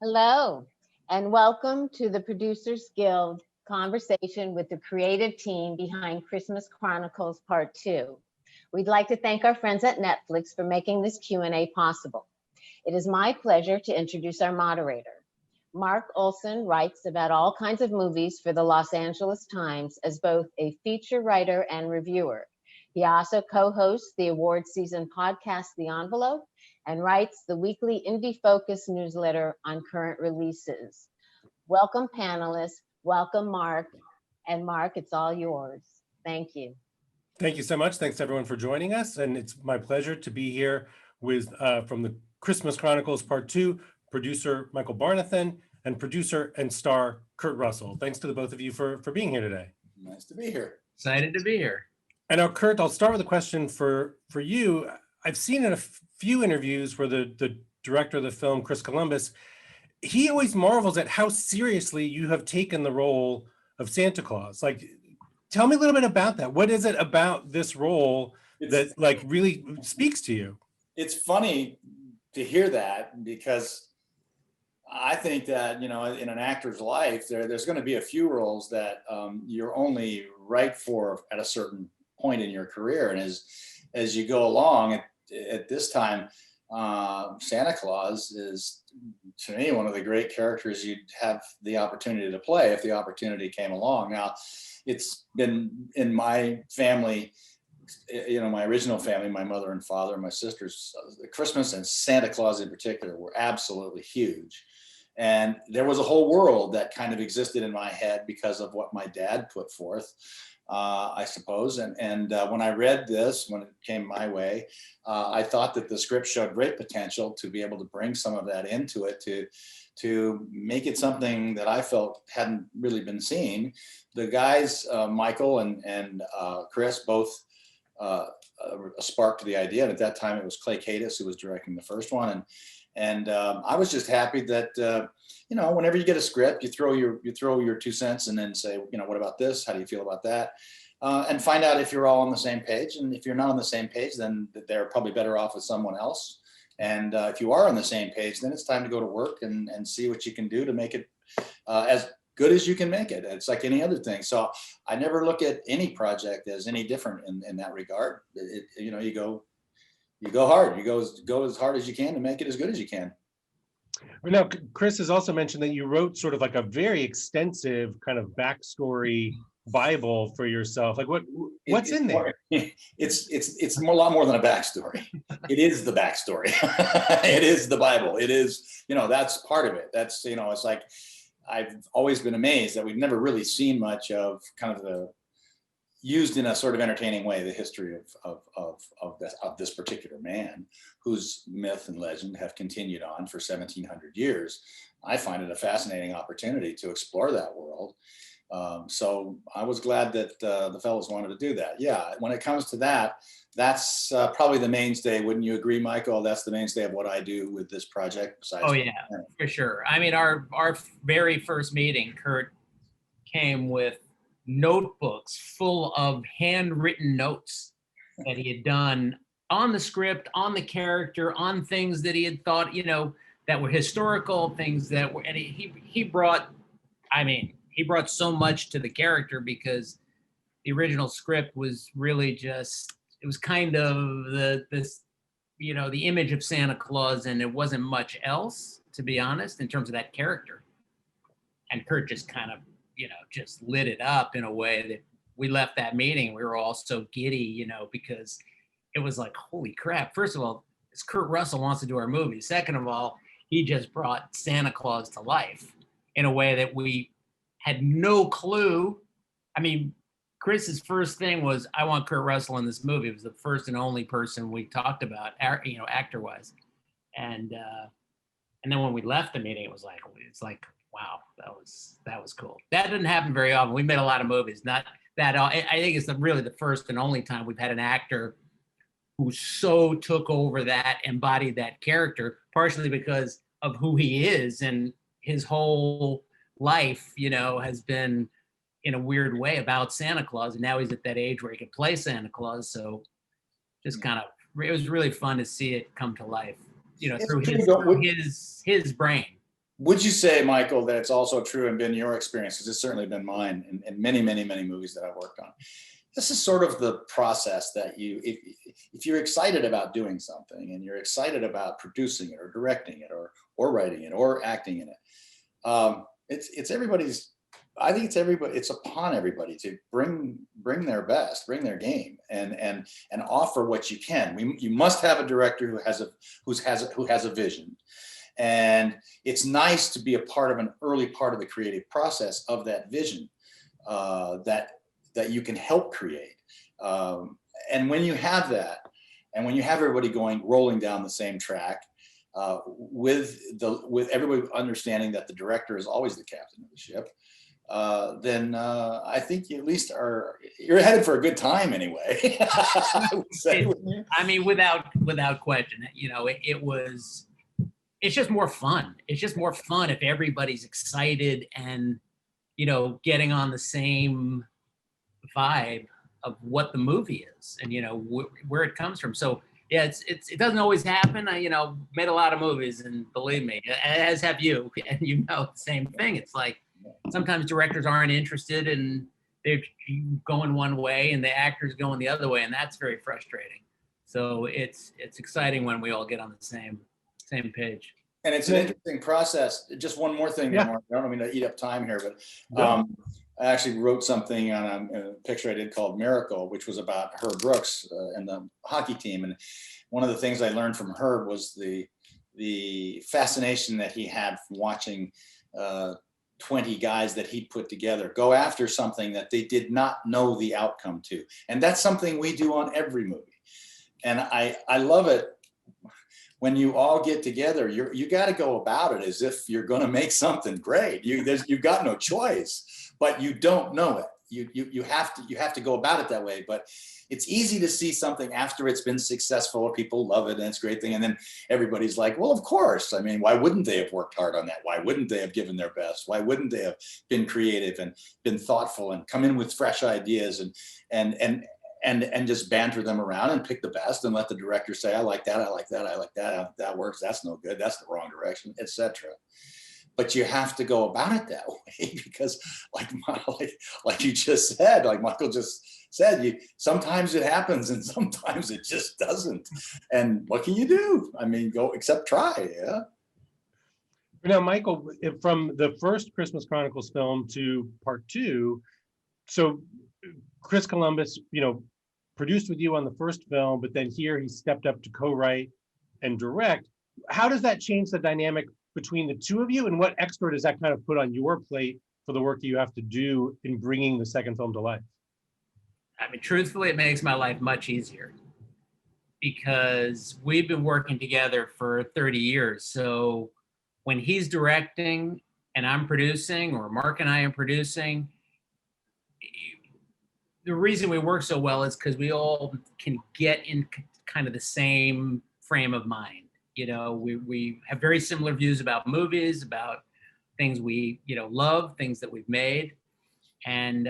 Hello, and welcome to the Producers Guild conversation with the creative team behind Christmas Chronicles Part 2. We'd like to thank our friends at Netflix for making this Q&A possible. It is my pleasure to introduce our moderator. Mark Olsen writes about all kinds of movies for the Los Angeles Times as both a feature writer and reviewer. He also co-hosts the award season podcast, The Envelope, and writes the weekly Indie Focus newsletter on current releases. Welcome, panelists. Welcome, Mark. And Mark, it's all yours. Thank you. Thank you so much. Thanks everyone for joining us. And it's my pleasure to be here with, from the Christmas Chronicles Part 2, producer Michael Barnathan and producer and star Kurt Russell. Thanks to the both of you for being here today. Nice to be here. Excited to be here. And now, Kurt, I'll start with a question for you. I've seen in a few interviews where the director of the film, Chris Columbus, he always marvels at how seriously you have taken the role of Santa Claus. Like, tell me a little bit about that. What is it about this role that like really speaks to you? It's funny to hear that because I think that, you know, in an actor's life, there's going to be a few roles that you're only right for at a certain point in your career. And as you go along at this time, Santa Claus is, to me, one of the great characters you'd have the opportunity to play if the opportunity came along. Now, it's been in my family, you know, my original family, my mother and father and my sisters, Christmas and Santa Claus in particular were absolutely huge. And there was a whole world that kind of existed in my head because of what my dad put forth, I suppose. And when I read this, when it came my way, I thought that the script showed great potential to be able to bring some of that into it, to make it something that I felt hadn't really been seen. The guys, Michael and Chris, both sparked the idea. And at that time, it was Clay Cadis who was directing the first one. And I was just happy that, you know, whenever you get a script, you throw your 2 cents and then say, you know, what about this? How do you feel about that? And find out if you're all on the same page. And if you're not on the same page, then they're probably better off with someone else. And if you are on the same page, then it's time to go to work and see what you can do to make it as good as you can make it. It's like any other thing. So I never look at any project as any different in that regard. You know, you go hard. You go as hard as you can to make it as good as you can. Now, Chris has also mentioned that you wrote sort of like a very extensive kind of backstory Bible for yourself. Like what's in there? It's a lot more than a backstory. It is the backstory. It is the Bible. It is, you know, that's part of it. That's, you know, it's like, I've always been amazed that we've never really seen much of kind of the used in a sort of entertaining way, the history of this particular man whose myth and legend have continued on for 1700 years. I find it a fascinating opportunity to explore that world. So I was glad that the fellows wanted to do that. Yeah, when it comes to that, that's probably the mainstay. Wouldn't you agree, Michael? That's the mainstay of what I do with this project. Besides, oh yeah, for sure. I mean, our very first meeting, Kurt came with notebooks full of handwritten notes that he had done on the script, on the character, on things that he had thought, you know, that were historical things that were, and he brought so much to the character because the original script was really just, it was kind of this, you know, the image of Santa Claus, and it wasn't much else, to be honest, in terms of that character. And Kurt just kind of, you know, just lit it up in a way that we left that meeting. We were all so giddy, you know, because it was like, holy crap. First of all, it's Kurt Russell wants to do our movie. Second of all, he just brought Santa Claus to life in a way that we had no clue. I mean, Chris's first thing was, I want Kurt Russell in this movie. It was the first and only person we talked about, you know, actor-wise. And then when we left the meeting, it's like, wow, that was cool. That didn't happen very often. We made a lot of movies. Not that I think it's really the first and only time we've had an actor who so took over that, embodied that character, partially because of who he is, and his whole life, you know, has been in a weird way about Santa Claus, and now he's at that age where he can play Santa Claus. So just kind of, it was really fun to see it come to life, you know, through his brain. Would you say, Michael, that it's also true and been your experience, because it's certainly been mine in many, many, many movies that I've worked on. This is sort of the process that if you're excited about doing something and you're excited about producing it or directing it or writing it or acting in it, it's everybody's, I think it's upon everybody to bring their best, bring their game, and offer what you can. You must have a director who has a vision. And it's nice to be a part of an early part of the creative process of that vision that you can help create. And when you have that, and when you have everybody rolling down the same track, with everybody understanding that the director is always the captain of the ship, then I think you at least you're headed for a good time anyway. I would say. I mean, without question, it's just more fun. It's just more fun if everybody's excited and, getting on the same vibe of what the movie is and, where it comes from. So yeah, it doesn't always happen. I, made a lot of movies, and believe me, as have you, and the same thing. It's like sometimes directors aren't interested and they're going one way and the actors going the other way, and that's very frustrating. So it's exciting when we all get on the same page. And it's an interesting process. Just one more thing, Yeah. Mark. I don't mean to eat up time here, but I actually wrote something on a picture I did called Miracle, which was about Herb Brooks and the hockey team. And one of the things I learned from Herb was the fascination that he had from watching 20 guys that he put together go after something that they did not know the outcome to. And that's something we do on every movie. And I love it when you all get together. You got to go about it as if you're going to make something great. You've got no choice, but you don't know it. You have to go about it that way. But it's easy to see something after it's been successful or people love it and it's a great thing. And then everybody's like, well, of course. I mean, why wouldn't they have worked hard on that? Why wouldn't they have given their best? Why wouldn't they have been creative and been thoughtful and come in with fresh ideas and just banter them around and pick the best and let the director say, I like that, I like that, I like that, that works, that's no good, that's the wrong direction, etc. But you have to go about it that way because like you just said, like Michael just said, sometimes it happens and sometimes it just doesn't. And what can you do? I mean, go except try, yeah. Now, Michael, from the first Christmas Chronicles film to part 2, so Chris Columbus, produced with you on the first film, but then here he stepped up to co-write and direct. How does that change the dynamic between the two of you, and what extra does that kind of put on your plate for the work that you have to do in bringing the second film to life? I mean, truthfully, it makes my life much easier because we've been working together for 30 years. So when he's directing and I'm producing, or Mark and I are producing, the reason we work so well is because we all can get in kind of the same frame of mind. We have very similar views about movies, about things we, love, things that we've made. And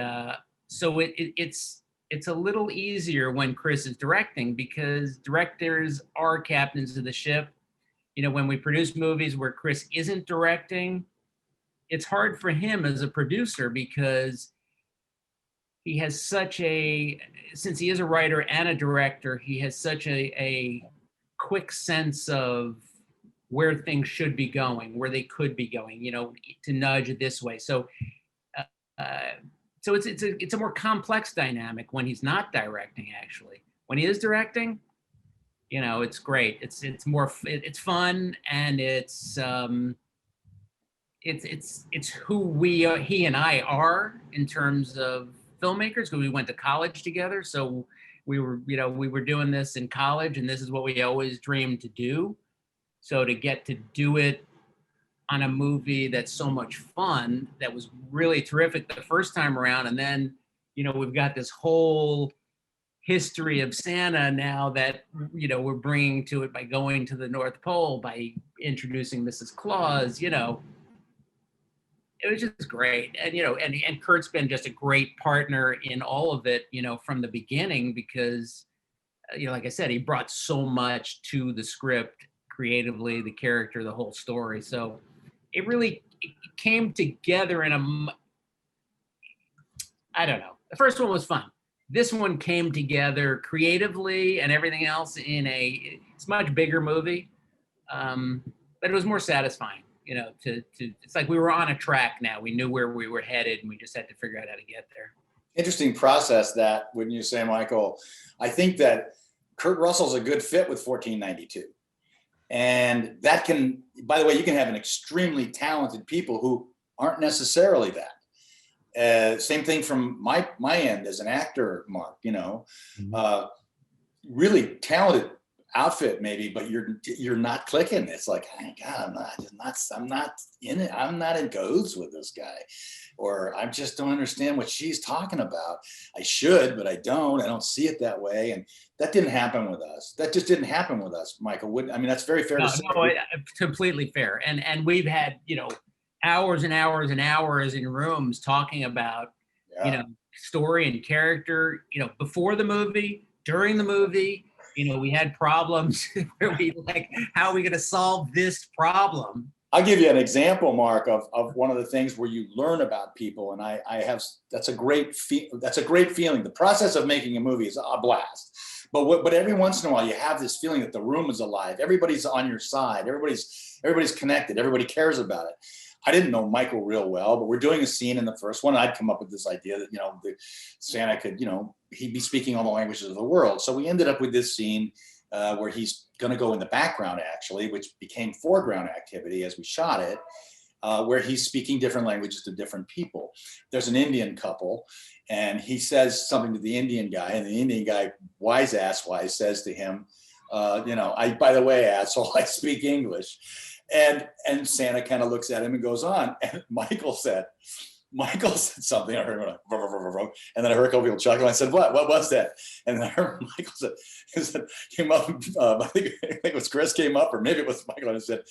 so it's a little easier when Chris is directing because directors are captains of the ship. When we produce movies where Chris isn't directing, it's hard for him as a producer because he has since he is a writer and a director, he has such a quick sense of where things should be going, where they could be going, to nudge it this way. So it's a more complex dynamic when he's not directing, actually. When he is directing, it's great. It's more, it's fun, and it's who he and I are in terms of filmmakers, because we went to college together. So we were doing this in college, and this is what we always dreamed to do. So to get to do it on a movie that's so much fun, that was really terrific the first time around. And then, we've got this whole history of Santa now that, we're bringing to it by going to the North Pole, by introducing Mrs. Claus, it was just great. And, and Kurt's been just a great partner in all of it, from the beginning, because, like I said, he brought so much to the script creatively, the character, the whole story. So it really came together in I don't know. The first one was fun. This one came together creatively and everything else in it's a much bigger movie, but it was more satisfying. You know, it's like we were on a track now. We knew where we were headed, and we just had to figure out how to get there. Interesting process that when you say, Michael, I think that Kurt Russell's a good fit with 1492. And that can, by the way, you can have an extremely talented people who aren't necessarily that. Same thing from my end as an actor, Mark, you know, really talented outfit maybe, but you're not clicking. It's like, oh God, I'm not in it. I'm not in goes with this guy, or I just don't understand what she's talking about. I should, but I don't see it that way. And that didn't happen with us. That just didn't happen with us, Michael. I mean, that's very fair to say. No, completely fair. And we've had, you know, hours and hours and hours in rooms talking about, you know, story and character, you know, before the movie, during the movie. You know, we had problems where we like, how are we going to solve this problem? I'll give you an example, Mark, of one of the things where you learn about people. And that's a great feeling. The process of making a movie is a blast. But every once in a while you have this feeling that the room is alive. Everybody's on your side. Everybody's connected. Everybody cares about it. I didn't know Michael real well, but we're doing a scene in the first one. I'd come up with this idea that, you know, Santa could, you know, he'd be speaking all the languages of the world. So we ended up with this scene where he's going to go in the background, actually, which became foreground activity as we shot it, where he's speaking different languages to different people. There's an Indian couple, and he says something to the Indian guy, and the Indian guy, wise says to him, you know, by the way, asshole, I speak English. And Santa kind of looks at him and goes on. And Michael said something. I heard, and then I heard a couple people chuckle. I said, what was that? And then I heard Michael said, came up, I think it was Chris came up, or maybe it was Michael, and said,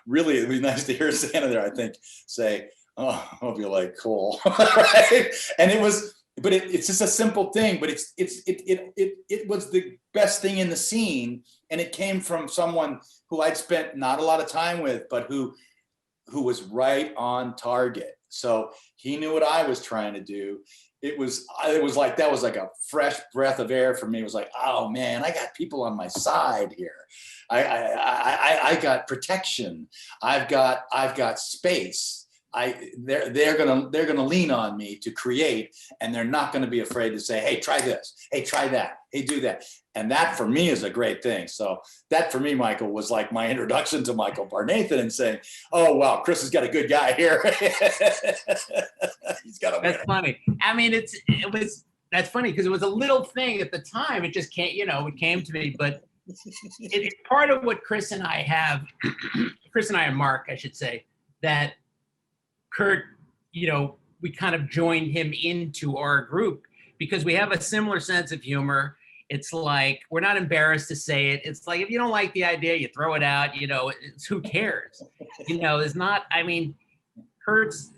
really, it'd be nice to hear Santa there, I think, say, oh, I'll be like, cool. Right? And it was, but it's just a simple thing, but it was the best thing in the scene. And it came from someone who I'd spent not a lot of time with, but who was right on target. So he knew what I was trying to do. It was like, that was like a fresh breath of air for me. It was like, oh man, I got people on my side here. I got protection. I've got space. They're gonna lean on me to create, and they're not gonna be afraid to say, hey, try this, hey, try that, hey, do that. And that for me is a great thing. So that for me, Michael, was like my introduction to Michael Barnathan and saying, oh, wow, Chris has got a good guy here. He's got a winner. That's funny. I mean, that's funny because it was a little thing at the time. It just can't, you know, it came to me, but it's part of what Chris and I and Mark, I should say, that Kurt, you know, we kind of joined him into our group because we have a similar sense of humor. It's like, we're not embarrassed to say it. It's like, if you don't like the idea, you throw it out, you know, who cares? You know, it's not, I mean, Kurt's,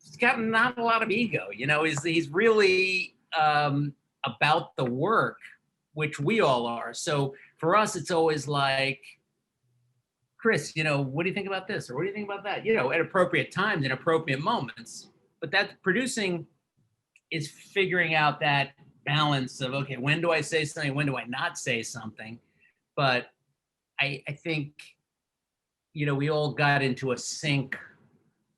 he's got not a lot of ego, you know, he's really about the work, which we all are. So for us, it's always like, Chris, you know, what do you think about this? Or what do you think about that? You know, at appropriate times and appropriate moments. But that producing is figuring out that balance of, okay, when do I say something? When do I not say something? But I think, you know, we all got into a sync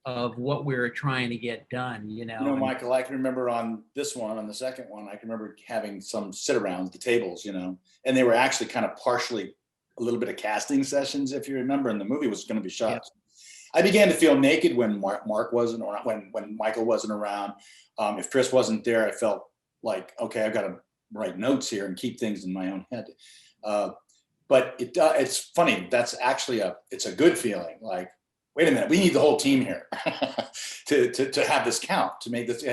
of what we were trying to get done, you know. You know, Michael, I can remember on this one, on the second one, I can remember having some sit arounds, the tables, you know, and they were actually kind of partially a little bit of casting sessions, if you remember, and the movie was going to be shot. Yeah. I began to feel naked when Mark wasn't around, when Michael wasn't around. If Chris wasn't there, I felt like, okay, I've got to write notes here and keep things in my own head. But it's funny. That's actually it's a good feeling. Like, wait a minute, we need the whole team here to have this count, to make this.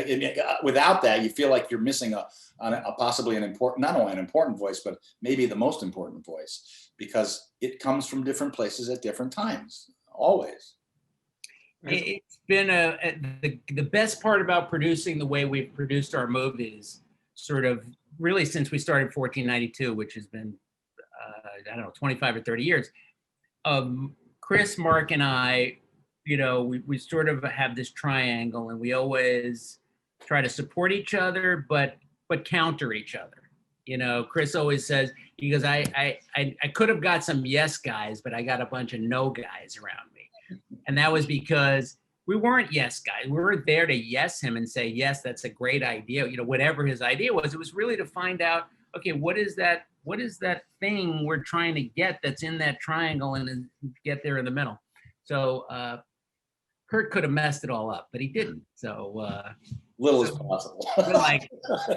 Without that, you feel like you're missing a possibly an important, not only an important voice, but maybe the most important voice, because it comes from different places at different times, always. It's been the best part about producing the way we've produced our movies, sort of really since we started 1492, which has been, I don't know, 25 or 30 years. Chris, Mark, and I we sort of have this triangle, and we always try to support each other, but counter each other. Chris always says, he goes, I could have got some yes guys, but I got a bunch of no guys around me. And that was because we weren't yes guys. We weren't there to yes him and say, yes, that's a great idea. Whatever his idea was, it was really to find out, okay, what is that thing we're trying to get that's in that triangle, and get there in the middle. So Kurt could have messed it all up, but he didn't. So little as possible. we're like,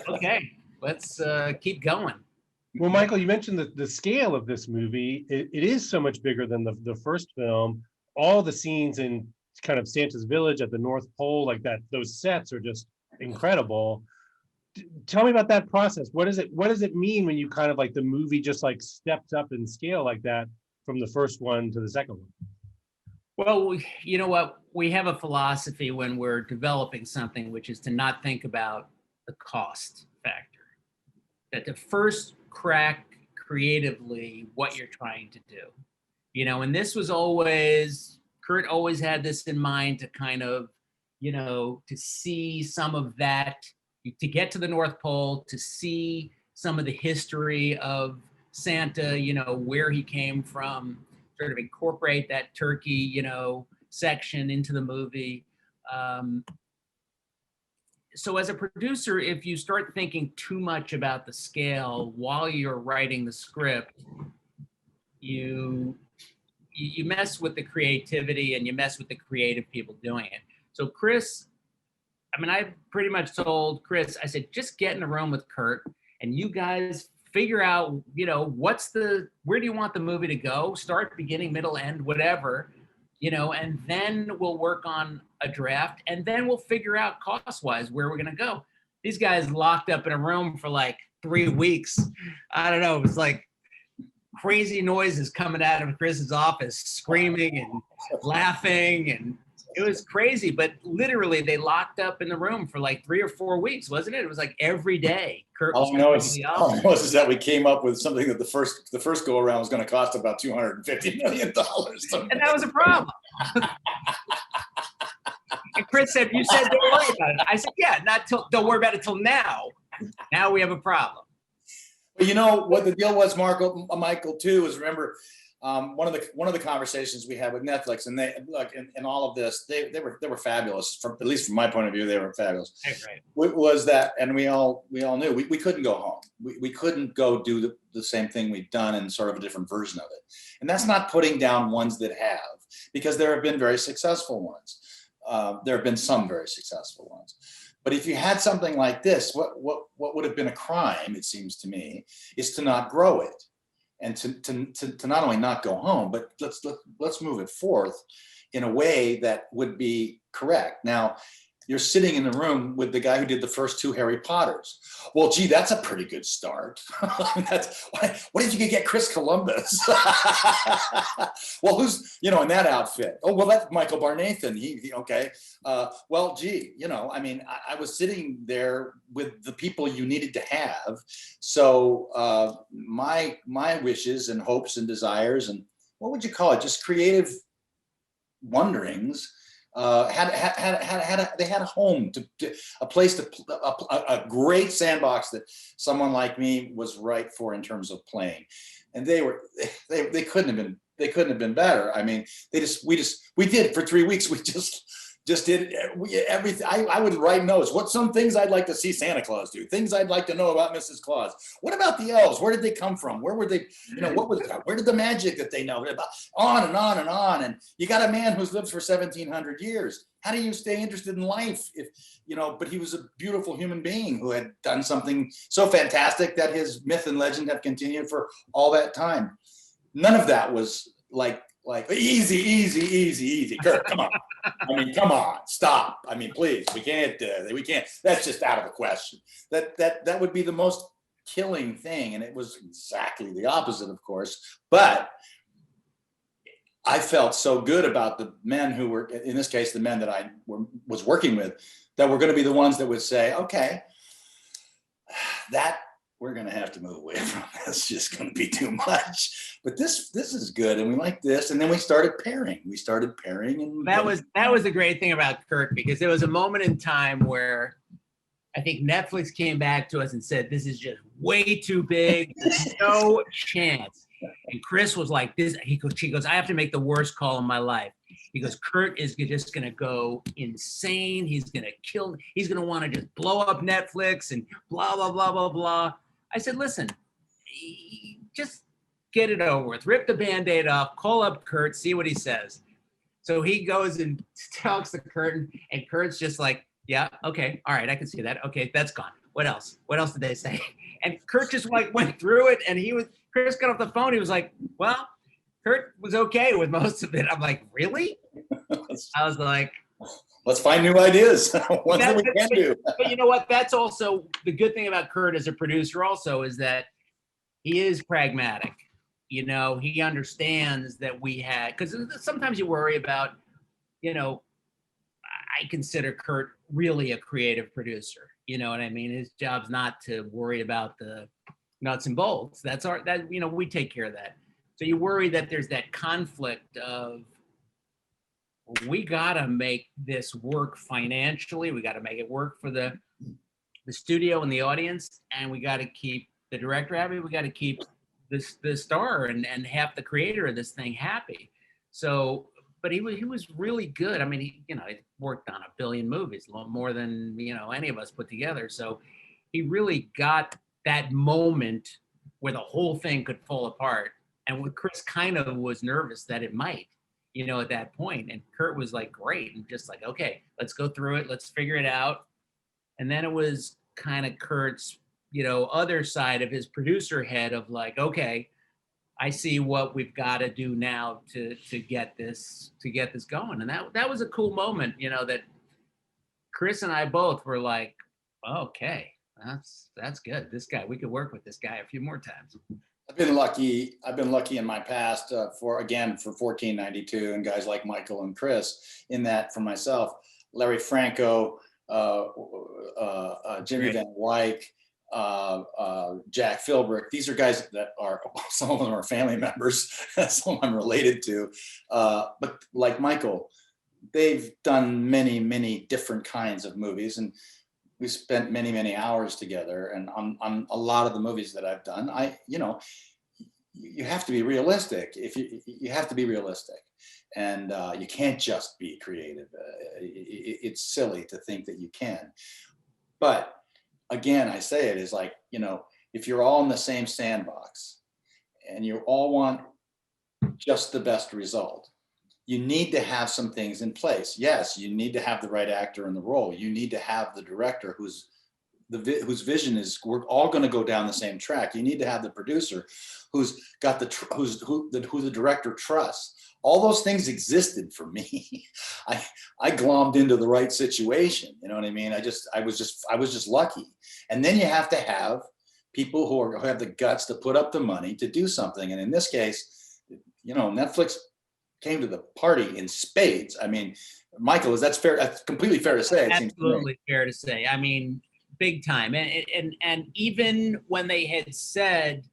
okay, let's keep going. Well, Michael, you mentioned the scale of this movie. It is so much bigger than the first film. All the scenes in kind of Santa's village at the North Pole, like that, those sets are just incredible. Tell me about that process. What does it mean when you kind of like the movie just like stepped up in scale like that from the first one to the second one? Well, you know what? We have a philosophy when we're developing something, which is to not think about the cost factor. That to first crack creatively what you're trying to do. And this was always, Kurt always had this in mind to kind of, to see some of that, to get to the North Pole, to see some of the history of Santa, where he came from, sort of incorporate that turkey, section into the movie. So as a producer, if you start thinking too much about the scale while you're writing the script, you mess with the creativity and you mess with the creative people doing it. So Chris, I pretty much told Chris, I said, just get in a room with Kurt and you guys figure out, where do you want the movie to go? Start, beginning, middle, end, whatever, and then we'll work on a draft, and then we'll figure out cost-wise where we're gonna go. These guys locked up in a room for like 3 weeks. I don't know, it was like crazy noises coming out of Chris's office, screaming and laughing, and it was crazy, but literally they locked up in the room for like 3 or 4 weeks, wasn't it? It was like every day. Kurt All I know is that we came up with something that the first go around was going to cost about $250 million. And that was a problem. And Chris said, "You said don't worry about it." I said, "Yeah, don't worry about it till now. Now we have a problem." Well, what the deal was, Michael, too, is remember. One of the conversations we had with Netflix, and they look, and all of this, they were fabulous. At least from my point of view, they were fabulous. Right. Was that, and we all knew we couldn't go home. We couldn't go do the same thing we've done in sort of a different version of it. And that's not putting down ones that have, because there have been very successful ones. There have been some very successful ones. But if you had something like this, what would have been a crime, it seems to me, is to not grow it. And to not only not go home, but let's move it forth in a way that would be correct. Now, you're sitting in the room with the guy who did the first 2 Harry Potters. Well, gee, that's a pretty good start. What if you could get Chris Columbus? Well, who's, in that outfit? Oh, well, that's Michael Barnathan. He okay. Well, gee, I was sitting there with the people you needed to have. So my wishes and hopes and desires and what would you call it? Just creative wonderings. They had a home, a place a great sandbox that someone like me was right for in terms of playing, and they couldn't have been better. We did for 3 weeks. We just did everything. I would write notes. What's some things I'd like to see Santa Claus do? Things I'd like to know about Mrs. Claus. What about the elves? Where did they come from? Where were they? Where did the magic that they know about? On and on and on. And you got a man who's lived for 1,700 years. How do you stay interested in life if, but he was a beautiful human being who had done something so fantastic that his myth and legend have continued for all that time. None of that was like easy. Kurt, come on. Come on, stop. Please, we can't. That's just out of the question. That would be the most killing thing, and it was exactly the opposite, of course. But I felt so good about the men who were, in this case, the men that I was working with, that were going to be the ones that would say, okay, that we're going to have to move away from this. It's just going to be too much. But this is good, and we like this. And then we started pairing. And that was the great thing about Kurt, because there was a moment in time where I think Netflix came back to us and said, this is just way too big. There's no chance. And Chris was like, she goes, I have to make the worst call in my life. He goes, Kurt is just going to go insane. He's going to kill. He's going to want to just blow up Netflix and blah, blah, blah, blah, blah. I said, listen, just get it over with. Rip the Band-Aid off. Call up Kurt. See what he says. So he goes and talks to Kurt, and Kurt's just like, yeah, okay, all right, I can see that. Okay, that's gone. What else? What else did they say? And Kurt just like went through it, and Chris got off the phone. He was like, well, Kurt was okay with most of it. I'm like, really? I was like, let's find new ideas. One thing we can do. But you know what? That's also the good thing about Kurt as a producer also, is that he is pragmatic. You know, he understands that we had, because sometimes you worry about, you know, I consider Kurt really a creative producer. You know what I mean? His job's not to worry about the nuts and bolts. We take care of that. So you worry that there's that conflict of, we got to make this work financially. We got to make it work for the studio and the audience. And we got to keep the director happy. We got to keep the star and half the creator of this thing happy. So, but he was really good. I mean, he worked on 1 billion movies, a lot more than, any of us put together. So he really got that moment where the whole thing could fall apart. And when Chris kind of was nervous that it might, at that point. And Kurt was like, great. And just like, okay, let's go through it. Let's figure it out. And then it was kind of Kurt's, other side of his producer head of like, okay, I see what we've got to do now to get this going. And that was a cool moment, that Chris and I both were like, okay, that's good. This guy, we could work with this guy a few more times. I've been lucky in my past for 1492 and guys like Michael and Chris, in that for myself, Larry Franco, Jimmy Van Wyck, Jack Philbrick. These are guys that are, some of them are family members, some I'm related to. But like Michael, they've done many, many different kinds of movies, and we spent many, many hours together. And on a lot of the movies that I've done, you have to be realistic. You have to be realistic, and you can't just be creative. It's silly to think that you can. But again, I say it is like, if you're all in the same sandbox and you all want just the best result, you need to have some things in place. Yes, you need to have the right actor in the role. You need to have the director whose vision is, we're all going to go down the same track. You need to have the producer who's got who the director trusts. All those things existed for me. I glommed into the right situation. You know what I mean? I was just lucky. And then you have to have people who have the guts to put up the money to do something. And in this case, Netflix came to the party in spades. I mean, Michael, that's fair? That's completely fair to say. Absolutely fair to say. I mean, big time. And even when they had said,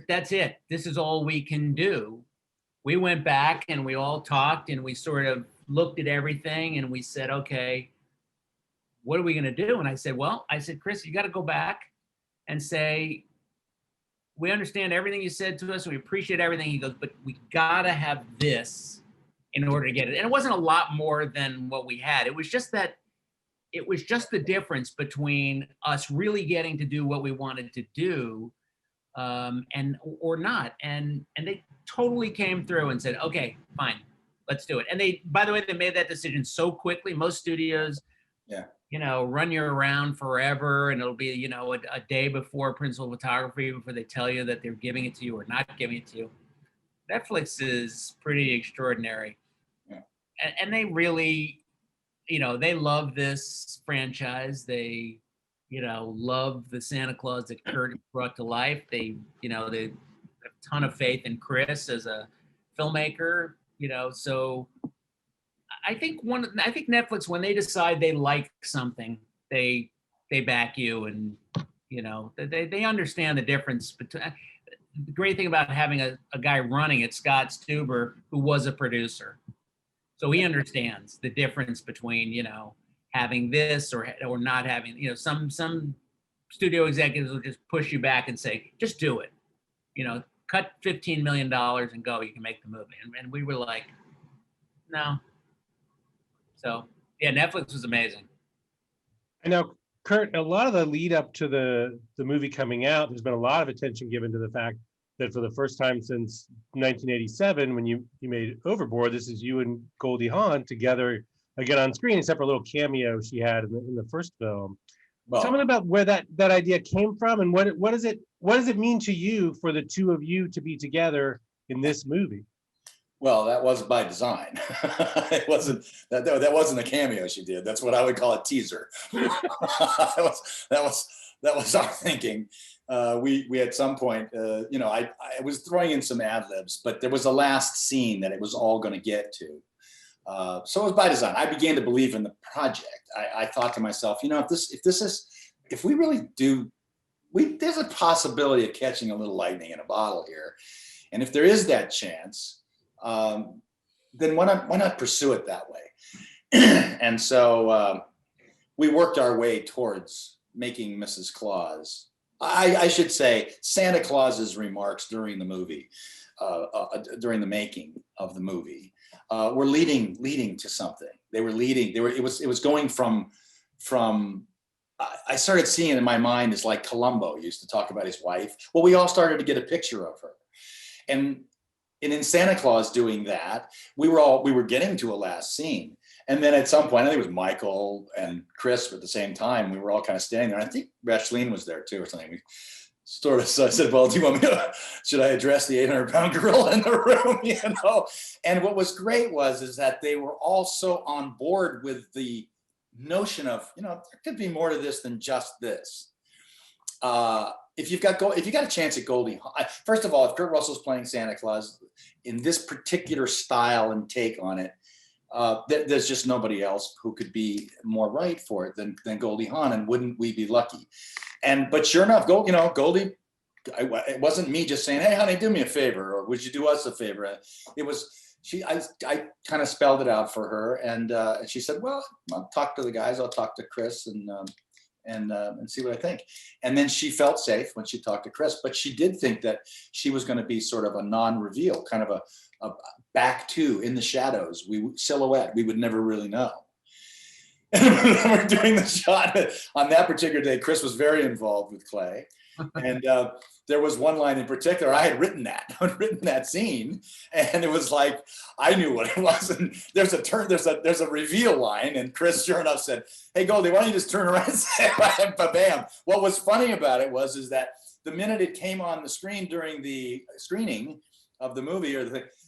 that's it, this is all we can do, we went back and we all talked and we sort of looked at everything and we said, okay, what are we going to do? And I said, Chris, you got to go back and say, we understand everything you said to us. We appreciate everything. He goes, but we got to have this in order to get it. And it wasn't a lot more than what we had. It was just the difference between us really getting to do what we wanted to do or not. And they totally came through and said, okay, fine, let's do it. And they, by the way, they made that decision so quickly. Most studios, run you around forever, and it'll be, a day before principal photography before they tell you that they're giving it to you or not giving it to you. Netflix is pretty extraordinary. Yeah. And they really, they love this franchise. They, love the Santa Claus that Kurt brought to life. They, they have a ton of faith in Chris as a filmmaker, so I think Netflix, when they decide they like something, they back you, and You know, they understand the difference between. The great thing about having a guy running it, Scott Stuber, who was a producer, so he understands the difference between, you know, having this or not having. You know, some studio executives will just push you back and say, just do it. You know, cut $15 million and go. You can make the movie. And we were like, no. So yeah, Netflix was amazing. I know, Kurt, a lot of the lead up to the movie coming out, there's been a lot of attention given to the fact that for the first time since 1987, when you made Overboard, this is you and Goldie Hawn together again on screen, except for a little cameo she had in the first film. Well, Tell me about where that idea came from, and what does it mean to you for the two of you to be together in this movie? well, that was by design. It wasn't that wasn't a cameo she did. That's what I would call a teaser. that was our thinking. We at some point, you know, I was throwing in some ad libs, but there was a last scene that it was all going to get to. So it was by design. I began to believe in the project. I thought to myself, you know, if we really do, there's a possibility of catching a little lightning in a bottle here, and if there is that chance, then why not pursue it that way? And so we worked our way towards making Mrs. Claus. I should say Santa Claus's remarks during the movie, during the making of the movie, were leading to something. It was going from. I started seeing it in my mind as like Columbo used to talk about his wife. Well, we all started to get a picture of her, and in Santa Claus doing that, we were getting to a last scene. And then at some point, I think it was Michael and Chris at the same time, we were all kind of standing there. I think Rashleen was there too or something. We sort of, so I said, well, do you want me to, should I address the 800-pound gorilla in the room? You know? And what was great is that they were all so on board with the notion of, you know, there could be more to this than just this. If you've got a chance at Goldie, first of all, if Kurt Russell's playing Santa Claus in this particular style and take on it, there's just nobody else who could be more right for it than Goldie Hawn, and wouldn't we be lucky? But sure enough, Goldie, it wasn't me just saying, "Hey, honey, do me a favor," or "Would you do us a favor?" It was I kind of spelled it out for her, and she said, "Well, I'll talk to the guys. I'll talk to Chris and see what I think." And then she felt safe when she talked to Chris, but she did think that she was going to be sort of a non-reveal, kind of a back to, in the shadows, silhouette. We would never really know. And we're doing the shot on that particular day. Chris was very involved with Clay, and there was one line in particular. I had written that scene, and it was like I knew what it was. And there's a reveal line, and Chris, sure enough, said, "Hey Goldie, why don't you just turn around and say bam?" What was funny about it is that the minute it came on the screen during the screening of the movie,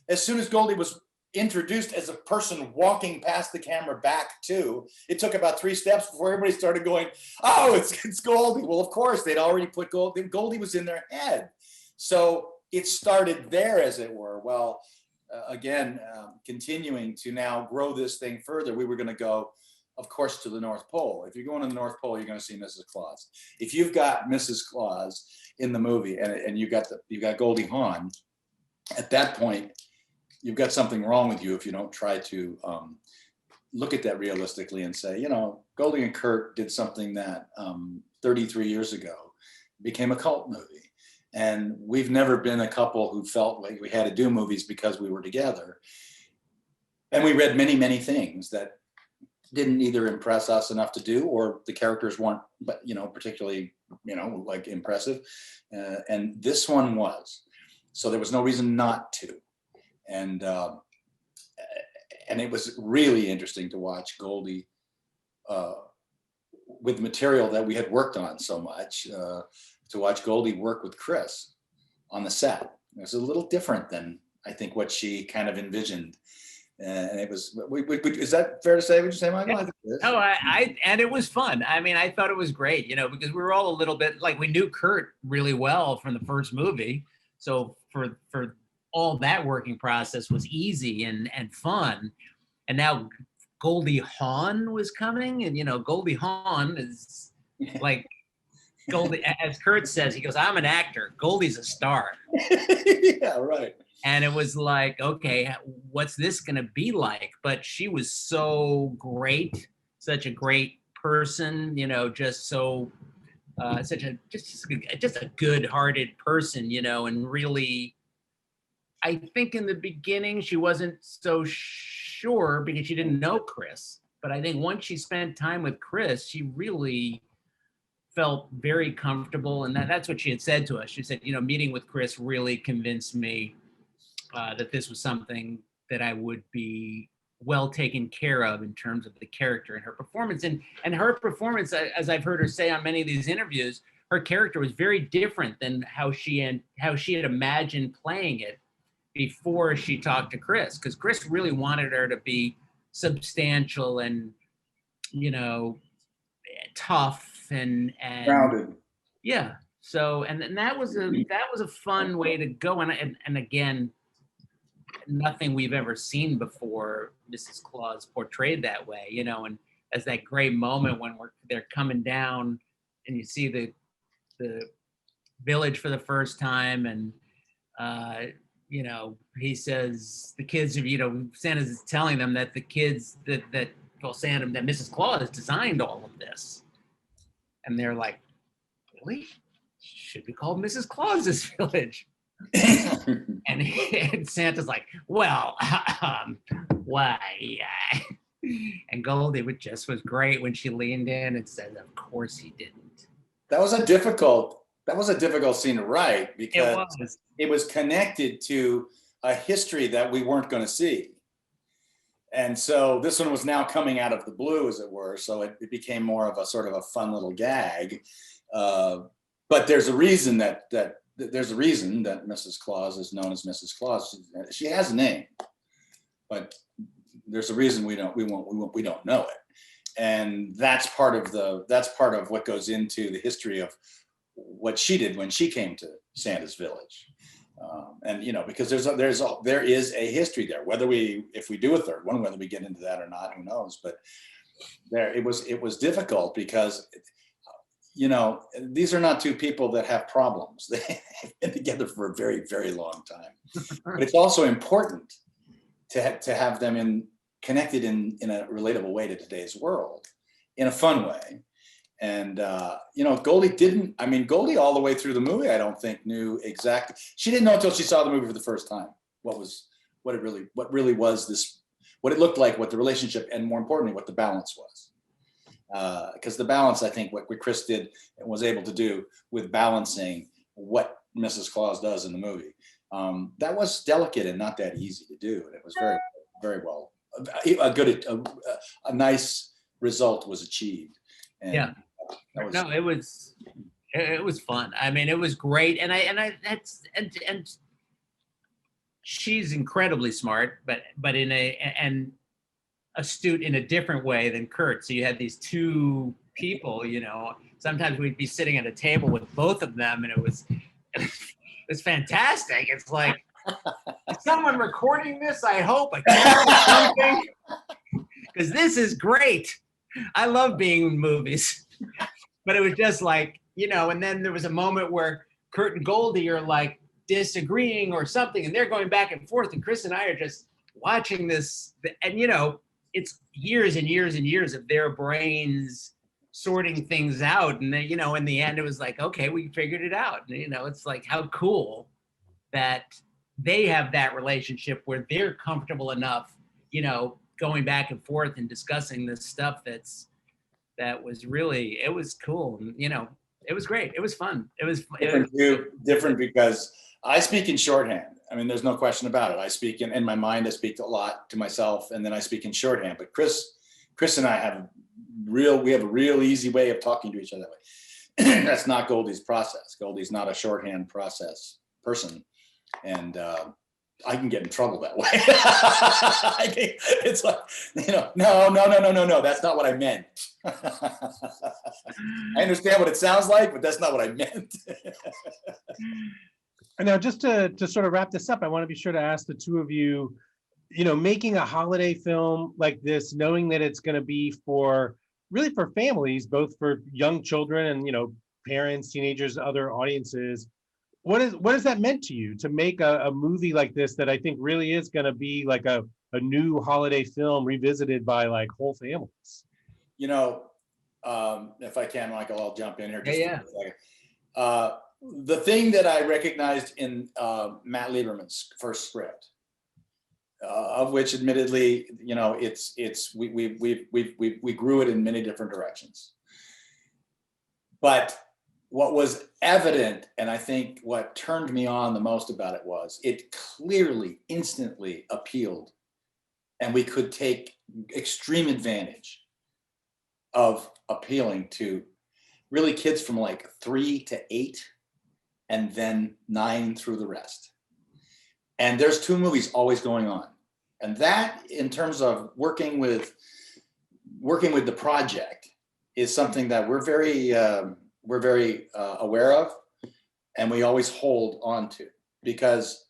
as soon as Goldie was introduced as a person walking past the camera back to, it took about 3 steps before everybody started going, "Oh, it's Goldie." Well, of course, they'd already put Goldie. Goldie was in their head. So it started there, as it were. Well, again, continuing to now grow this thing further, we were going to go, of course, to the North Pole. If you're going to the North Pole, you're going to see Mrs. Claus. If you've got Mrs. Claus in the movie and you've got Goldie Hawn, at that point, you've got something wrong with you if you don't try to look at that realistically and say, you know, Goldie and Kurt did something that 33 years ago became a cult movie. And we've never been a couple who felt like we had to do movies because we were together. And we read many, many things that didn't either impress us enough to do, or the characters weren't, but, you know, particularly, you know, like impressive. And this one was. So there was no reason not to. And it was really interesting to watch Goldie with material that we had worked on so much, to watch Goldie work with Chris on the set. It was a little different than I think what she kind of envisioned. And it was, is that fair to say? Would you say, Michael? Yeah. I think it is. No, and it was fun. I mean, I thought it was great, you know, because we were all a little bit like, we knew Kurt really well from the first movie. So for all that working process was easy and fun. And now Goldie Hawn was coming, and, you know, Goldie Hawn is like Goldie, as Kurt says, he goes, I'm an actor. Goldie's a star. Yeah, right. And it was like, okay, what's this going to be like? But she was so great, such a great person, you know, just so, such a, just a good-hearted person, you know, and really, I think in the beginning, she wasn't so sure because she didn't know Chris. But I think once she spent time with Chris, she really felt very comfortable. And that's what she had said to us. She said, you know, meeting with Chris really convinced me that this was something that I would be well taken care of in terms of the character and her performance. And her performance, as I've heard her say on many of these interviews, her character was very different than how she had imagined playing it before she talked to Chris, because Chris really wanted her to be substantial and, you know, tough and Grounded. yeah. So and that was a fun way to go. And again, nothing we've ever seen before Mrs. Claus portrayed that way, you know, and as that great moment when they're coming down and you see the village for the first time, and you know, he says the kids have, you know, Santa's telling them that the kids that Santa, that Mrs. Claus designed all of this. And they're like, really? Should be called Mrs. Claus's village. and Santa's like, well, why? And Goldie was great when she leaned in and said, of course he didn't. That was a difficult scene to write because it was connected to a history that we weren't going to see. And so this one was now coming out of the blue, as it were. So it became more of a sort of a fun little gag. But there's a reason that Mrs. Claus is known as Mrs. Claus. She has a name, but there's a reason we don't know it. And that's part of what goes into the history of what she did when she came to Santa's village. And you know, because there is a history there. If we do a third one, whether we get into that or not, who knows? But it was difficult because, you know, these are not two people that have problems. They've been together for a very, very long time. But it's also important to have them connected in a relatable way to today's world, in a fun way. And you know, Goldie all the way through the movie, I don't think knew exactly. She didn't know until she saw the movie for the first time what it really was, what it looked like, what the relationship, and more importantly, what the balance was. Because the balance, I think, what Chris did and was able to do with balancing what Mrs. Claus does in the movie, that was delicate and not that easy to do. And it was very, very well. A nice result was achieved. And yeah. It was fun. I mean, it was great. And she's incredibly smart, but and astute in a different way than Kurt. So you had these two people, you know, sometimes we'd be sitting at a table with both of them, and it was fantastic. It's like, is someone recording this? I hope I can, because this is great. I love being in movies. But it was just like, you know, and then there was a moment where Kurt and Goldie are like disagreeing or something, and they're going back and forth, and Chris and I are just watching this, and you know, it's years and years and years of their brains sorting things out, and then, you know, in the end it was like, okay, we figured it out. And, you know, it's like, how cool that they have that relationship where they're comfortable enough, you know, going back and forth and discussing this stuff that was really, it was cool. And, you know, it was great. It was fun. It was different because I speak in shorthand. I mean, there's no question about it. I speak in my mind, I speak a lot to myself, and then I speak in shorthand. But Chris and I have a real easy way of talking to each other that way. That's not Goldie's process. Goldie's not a shorthand process person. And I can get in trouble that way. It's like, you know, no, that's not what I meant. I understand what it sounds like, but that's not what I meant. And now, just to sort of wrap this up, I want to be sure to ask the two of you, you know, making a holiday film like this, knowing that it's going to be really for families, both for young children and, you know, parents, teenagers, other audiences. What has that meant to you to make a movie like this that I think really is going to be like a new holiday film revisited by like whole families? You know, if I can, Michael, I'll jump in here just Yeah, for a second. The thing that I recognized in Matt Lieberman's first script, of which, admittedly, you know, we grew it in many different directions. But what was evident, and I think what turned me on the most about it, was it clearly, instantly appealed, and we could take extreme advantage of appealing to really kids from like 3 to 8 and then 9 through the rest. And there's 2 movies always going on. And that, in terms of working with the project, is something that we're very aware of, and we always hold on to, because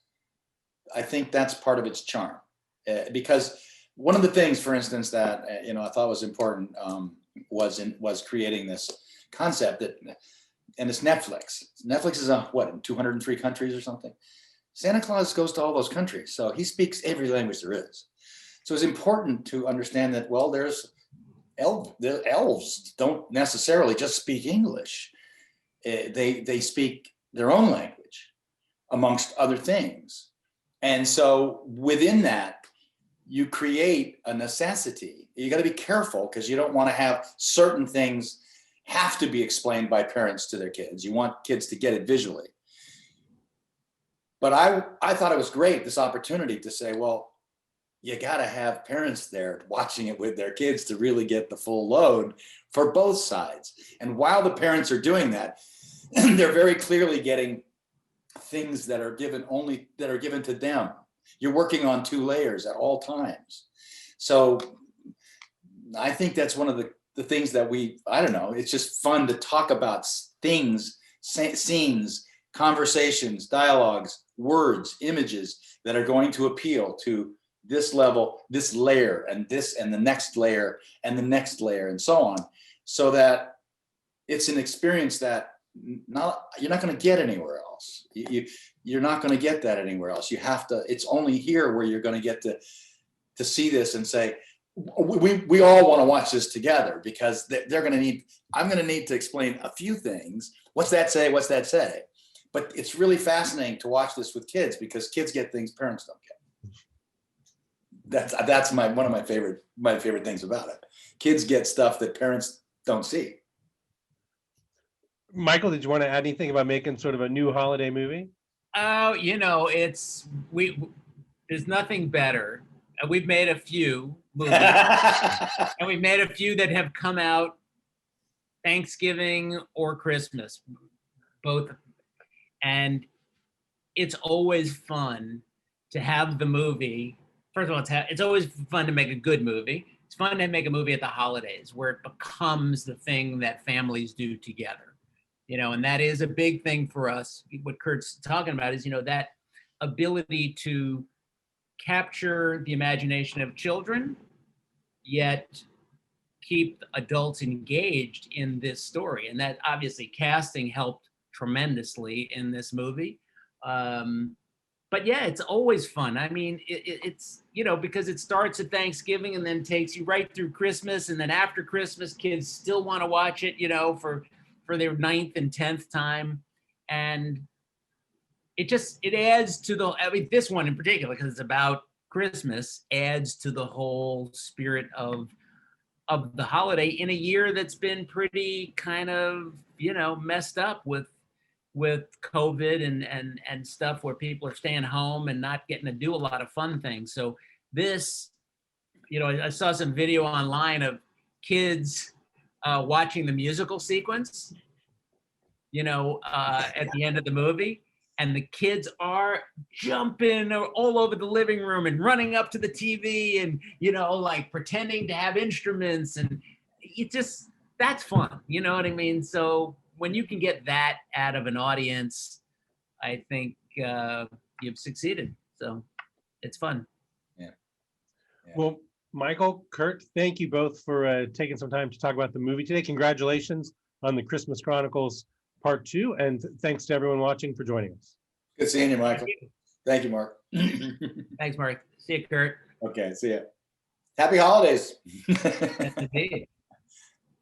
I think that's part of its charm. Because one of the things, for instance, that I thought was important was creating this concept that, and it's Netflix. Netflix is in 203 countries or something. Santa Claus goes to all those countries, so he speaks every language there is. So it's important to understand that, well, the elves don't necessarily just speak English. They speak their own language, amongst other things. And so within that, you create a necessity. You got to be careful, because you don't want to have certain things have to be explained by parents to their kids. You want kids to get it visually. But I thought it was great, this opportunity to say, well, you got to have parents there watching it with their kids to really get the full load for both sides. And while the parents are doing that, they're very clearly getting things that are given to them. You're working on 2 layers at all times. So I think that's one of the things that it's just fun to talk about things, scenes, conversations, dialogues, words, images that are going to appeal to this level, this layer, and the next layer, and the next layer, and so on, so that it's an experience that you're not going to get anywhere else. You're not going to get that anywhere else. You have to. It's only here where you're going to get to see this and say, we all want to watch this together, because they're going to need. I'm going to need to explain a few things. What's that say? What's that say? But it's really fascinating to watch this with kids, because kids get things parents don't get. That's one of my favorite things about it. Kids get stuff that parents don't see. Michael, did you want to add anything about making sort of a new holiday movie? Oh, there's nothing better. We've made a few movies, and we've made a few that have come out Thanksgiving or Christmas, both. And it's always fun to have the movie. First of all, it's always fun to make a good movie. It's fun to make a movie at the holidays, where it becomes the thing that families do together. And that is a big thing for us. What Kurt's talking about is, that ability to capture the imagination of children, yet keep adults engaged in this story. And that, obviously, casting helped tremendously in this movie. But yeah, it's always fun. I mean, it's, because it starts at Thanksgiving and then takes you right through Christmas. And then after Christmas, kids still want to watch it, for their 9th and 10th time. And it adds to this one in particular, because it's about Christmas, adds to the whole spirit of the holiday in a year that's been pretty kind of, messed up with COVID and stuff, where people are staying home and not getting to do a lot of fun things. So this, I saw some video online of kids watching the musical sequence, at the end of the movie. And the kids are jumping all over the living room and running up to the TV and, like pretending to have instruments. And that's fun. You know what I mean? So when you can get that out of an audience, I think you've succeeded. So it's fun. Yeah. Well, Michael, Kurt, thank you both for taking some time to talk about the movie today. Congratulations on the Christmas Chronicles Part 2. And thanks to everyone watching for joining us. Good seeing you, Michael. Thank you, Mark. Thanks, Mark. See you, Kurt. Okay, see ya. Happy holidays. Yes, indeed.